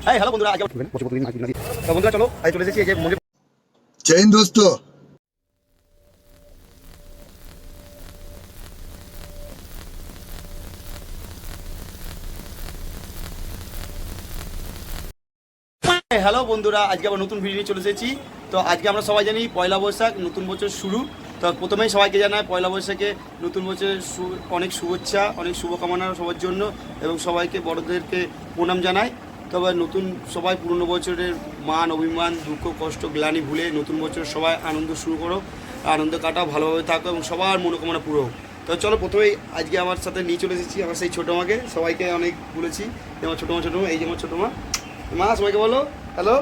এই হ্যালো বন্ধুরা, আজকে তো বন্ধুরা চলো আজ চলে এসেছি এই যে মন্দির। जय हिंद दोस्तों। হ্যালো বন্ধুরা, আজকে আবার নতুন ভিডিও নিয়ে চলে এসেছি। তো আজকে আমরা সবাই জানি পয়লা বৈশাখ, নতুন বছর শুরু। তো প্রথমেই সবাইকে জানাই পয়লা বৈশাখে নতুন বছরের অনেক শুভেচ্ছা, অনেক শুভকামনা সবার জন্য, এবং সবাইকে বড়দেরকে প্রণাম জানাই। তবে নতুন সবাই পুরনো বছরের মান অভিমান দুঃখ কষ্ট গ্লানি ভুলে নতুন বছর সবাই আনন্দ শুরু করো, আনন্দ কাটাও, ভালোভাবে থাকো এবং সবার মনোকামনা পুরো হোক। তো চলো প্রথমেই আজকে আমার সাথে নিয়ে চলে এসেছি আমার সেই ছোটো মাকে। সবাইকে অনেক বলেছি যে আমার ছোটো মা, এই যে আমার ছোটো মা। মা সবাইকে বলো হ্যালো।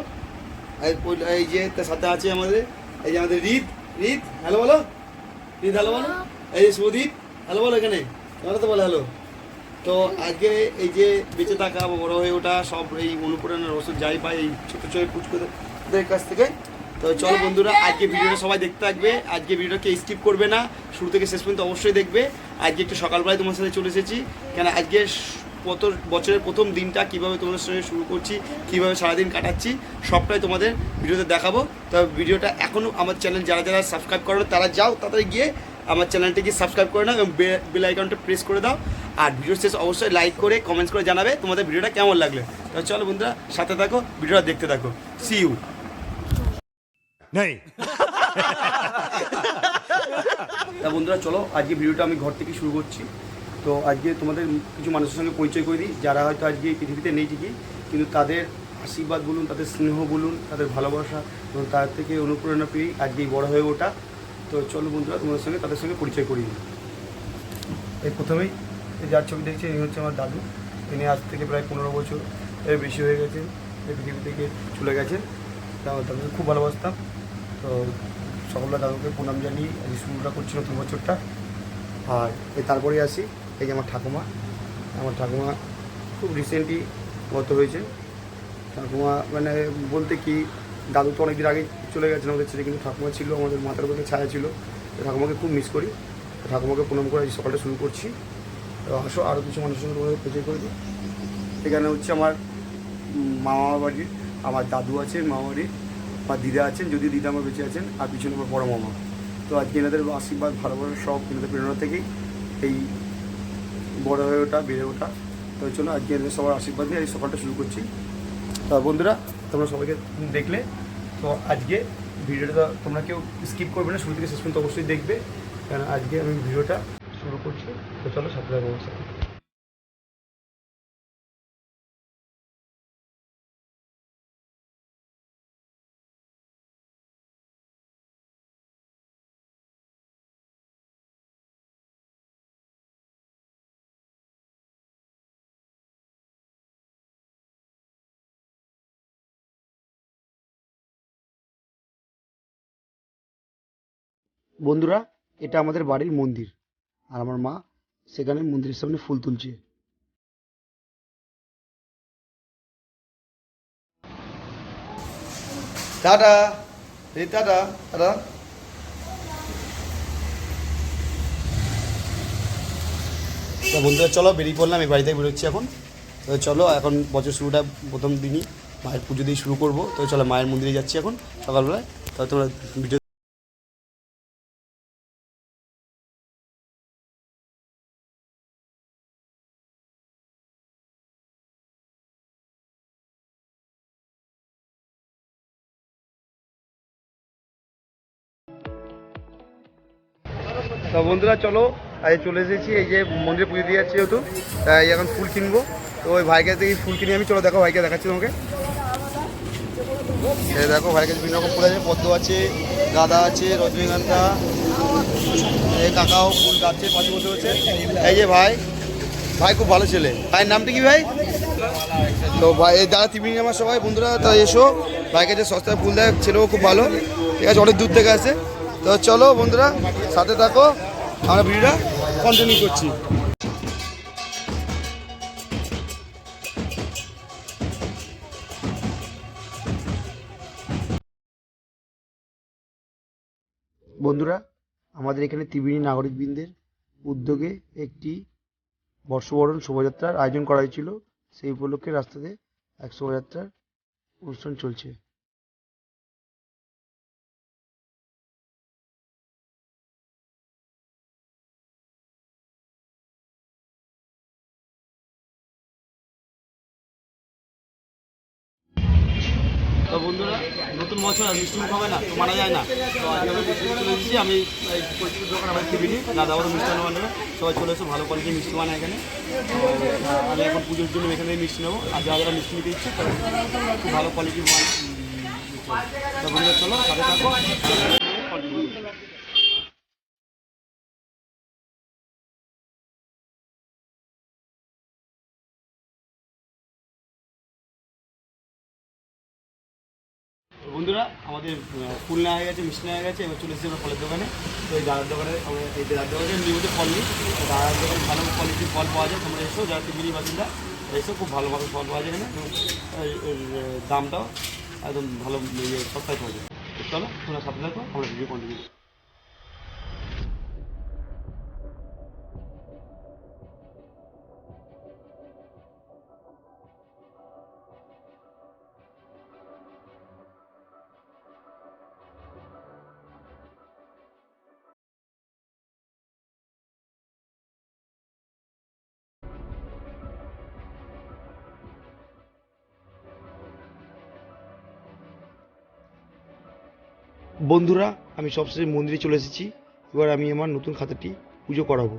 এই যে তার সাথে আছে আমাদের এই যে আমাদের রিত হ্যালো বলো, রিত হ্যালো বলো। এই যে শুভদীপ হ্যালো বলো, এখানে তোমরা তো বলো হ্যালো। তো আজকে এই যে বেঁচে থাকা বা বড়ো হয়ে ওঠা সব এই অনুপ্রেরণার ওষুধ যাই পাই এই ছোটো ছোটো পুচকুদের কাছ থেকে। তো চলো বন্ধুরা, আজকে ভিডিওটা সবাই দেখতে থাকবে। আজকে ভিডিওটাকে স্কিপ করবে না, শুরু থেকে শেষ পর্যন্ত অবশ্যই দেখবে। আজকে একটু সকালবেলায় তোমার সাথে চলে এসেছি, কেন আজকে কত বছরের প্রথম দিনটা কীভাবে তোমাদের সঙ্গে শুরু করছি, কীভাবে সারাদিন কাটাচ্ছি, সবটাই তোমাদের ভিডিওতে দেখাবো। তো ভিডিওটা এখনও আমার চ্যানেল যারা যারা সাবস্ক্রাইব করো তারা যাও তাড়াতাড়ি গিয়ে আমার চ্যানেলটিকে সাবস্ক্রাইব করে নাও এবং বেল আইকনটা প্রেস করে দাও। আর ভিডিও শেষ অবশ্যই লাইক করে কমেন্টস করে জানাবে তোমাদের ভিডিওটা কেমন লাগলো। তো চলো বন্ধুরা, সাথে থাকো, ভিডিওটা দেখতে থাকো। See you. नहीं। তা বন্ধুরা চলো, আজকে ভিডিওটা আমি ঘর থেকে শুরু করছি। তো আজকে তোমাদের কিছু মানুষের সঙ্গে পরিচয় করে দিই, যারা হয়তো আজকে এই পৃথিবীতে নেই ঠিকই, কিন্তু তাদের আশীর্বাদ বলুন, তাদের স্নেহ বলুন, তাদের ভালোবাসা এবং তার থেকে অনুপ্রেরণা পেয়েই আজকে বড় হয়ে ওঠা। তো চলো বন্ধুরা, তোমাদের সঙ্গে তাদের সঙ্গে পরিচয় করিয়ে দিই। এই প্রথমেই যার ছবি দেখছি ইনি হচ্ছে আমার দাদু। ইনি আজ থেকে প্রায় 15 বছর এর বেশি হয়ে গেছেন এই পৃথিবী থেকে চলে গেছেন। তা দাদুকে খুব ভালোবাসতাম। তো সকলরা দাদুকে প্রণাম জানিয়ে আজ শুরুটা করছি নতুন বছরটা। আর তারপরে আসি এই যে আমার ঠাকুমা। আমার ঠাকুমা খুব রিসেন্টলি গত হয়েছে। ঠাকুমা মানে বলতে কি, দাদু তো অনেকদিন আগে চলে গেছেন আমাদের ছেলে, কিন্তু ঠাকুমা ছিল আমাদের মাথার উপরে ছায়া ছিল। তো ঠাকুমাকে খুব মিস করি। তো ঠাকুমাকে প্রণাম করে আজ সকালটা শুরু করছি। তো আসো আরও কিছু মানুষের সঙ্গে তোমাদের পরিচয় করে দিই। এখানে হচ্ছে আমার মামা বাড়ি, আমার দাদু আছেন মামা বাড়ি, আমার দিদা আছেন, যদিও দিদা আমার বেঁচে আছেন, আর পিছনে আমার বড় মামা। তো আজকে এনাদের আশীর্বাদ ভালোবাসা সব এনাদের প্রেরণা থেকেই এই বড় হয়ে ওঠা, বেড়ে ওঠা। তো চলো আজকে এদের সবার আশীর্বাদ নিয়ে এই সকালটা শুরু করছি। তো বন্ধুরা, তোমরা সবাইকে দেখলে, তো আজকে ভিডিওটা তোমরা কেউ স্কিপ করবে না, শুরু থেকে শেষ পর্যন্ত অবশ্যই দেখবে, কারণ আজকে আমি ভিডিওটা শুরু করছি। তো চলো সাথে থাকবো আমার সাথে। বন্ধুরা, এটা আমাদের বাড়ির মন্দির, আর আমার মা সেখানে মন্দিরের সামনে ফুল তুলছে। টাটা, এই টাটা টাটা। তো বন্ধুরা চলো বেরিয়ে পড়লাম, এই বাড়ি থেকে বেরোচ্ছি এখন। তো চলো এখন বছর শুরুটা প্রথম দিনই মায়ের পুজো দিয়ে শুরু করবো। তো চলো মায়ের মন্দিরে যাচ্ছি এখন সকালবেলায়। তো তোমরা ভিডিও। তো বন্ধুরা চলো, আজ চলে এসেছি এই যে মন্দিরে পুজো দিয়ে যাচ্ছি, যেহেতু তাই এখন ফুল কিনবো। তো ওই ভাইকে থেকে ফুল কিনে আমি, চলো দেখো ভাইকে দেখাচ্ছি তোমাকে। এই দেখো ভাইয়ের কাছে বিভিন্ন রকম ফুল আছে, পদ্ম আছে, গাঁদা আছে, রজনীগন্ধা, এই কাকাও ফুল গাছের পাশে বসে হচ্ছে। এই যে ভাই, ভাই খুব ভালো ছেলে। ভাইয়ের নামটা কি ভাই? তো ভাই এই দাদা তিমিনি আমার সবাই বন্ধুরা, তো এসো ভাইয়ের কাছে সস্তায় ফুল দেয়, ছেলেও খুব ভালো, ঠিক আছে, অনেক দূর থেকে আসে। তো চলো বন্ধুরা সাথে থাকো, আমরা ভিডিওটা কন্টিনিউ করছি। বন্ধুরা, আমাদের এখানে ত্রিবেণী নাগরিকবৃন্দের উদ্যোগে একটি বর্ষবরণ শোভাযাত্রার আয়োজন করা হয়েছিল। সেই উপলক্ষে রাস্তাতে এক শোভাযাত্রার অনুষ্ঠান চলছে। তো বন্ধুরা, নতুন বছর আর মিষ্টি মুখ হবে না তো মানা যায় না। তো আজকে আমি মিষ্টি চলে এসেছি। আমি এই পরিচিত দোকান আমার টিভিনি দাদা বড় মিষ্টান্ন বানাবে, সবাই চলে এসে ভালো কোয়ালিটির মিষ্টি বানায় এখানে। তো আমি এখন পুজোর জন্য এখান থেকে মিষ্টি নেবো, আর যারা যারা মিষ্টি নিতে ইচ্ছে তারা খুব ভালো কোয়ালিটির তো বন্ধুরা চলো সাথে থাকো। বন্ধুরা, আমাদের ফুল নেওয়া হয়ে গেছে, মিষ্টি নেওয়া হয়ে গেছে, এবার চলে এসেছি আমরা ফলের দোকানে। তো এই দাদার দোকানে আমরা এই দাদার দোকানে নিয়মিত ফল নিই। দাদার দোকানে ভালো কোয়ালিটির ফল পাওয়া যায়। তোমরা এসো, যারা তিনদিনই বাসিন্দা এসো, খুব ভালো ভালো ফল পাওয়া যায় এখানে, এবং এর দামটাও একদম ভালো সস্তায় পাওয়া যায়। তো চলো তোমরা সাথে থাকো, আমরা ভিডিও কন্টিনিউ। বন্ধুরা, আমি সবশেষে মন্দিরে চলে এসেছি। এবার আমি আমার নতুন খাতাটি পুজো করাবো।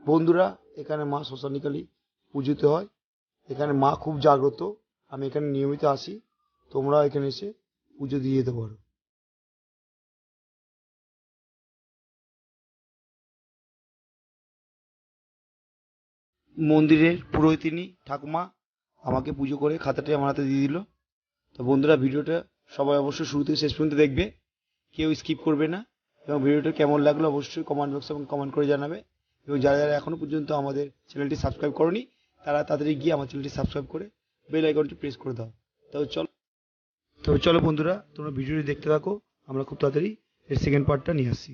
বন্ধুরা, এখানে মা শ্মশানিকালী পুজোতে হয়। এখানে মা খুব জাগ্রত। আমি এখানে নিয়মিত আসি। তোমরা এখানে এসে পুজো দিয়ে যেতে পারো। মন্দিরের পুরোহিতিনী ঠাকুমা আমাকে পুজো করে খাতাটি আমার হাতে দিয়ে দিল। তো বন্ধুরা, ভিডিওটা সবাই অবশ্যই শুরু থেকে শেষ পর্যন্ত দেখবে, কেউ স্কিপ করবে না। এবং ভিডিওটা কেমন লাগলো অবশ্যই কমেন্ট বক্সে এবং কমেন্ট করে জানাবে। এবং যারা যারা এখনও পর্যন্ত আমাদের চ্যানেলটি সাবস্ক্রাইব করনি তারা তাড়াতাড়ি গিয়ে আমার চ্যানেলটি সাবস্ক্রাইব করে বেল আইকনটি প্রেস করে দাও। তবে চলো বন্ধুরা, তোমরা ভিডিওটি দেখতে থাকো। আমরা খুব তাড়াতাড়ি এর সেকেন্ড পার্টটা নিয়ে আসছি।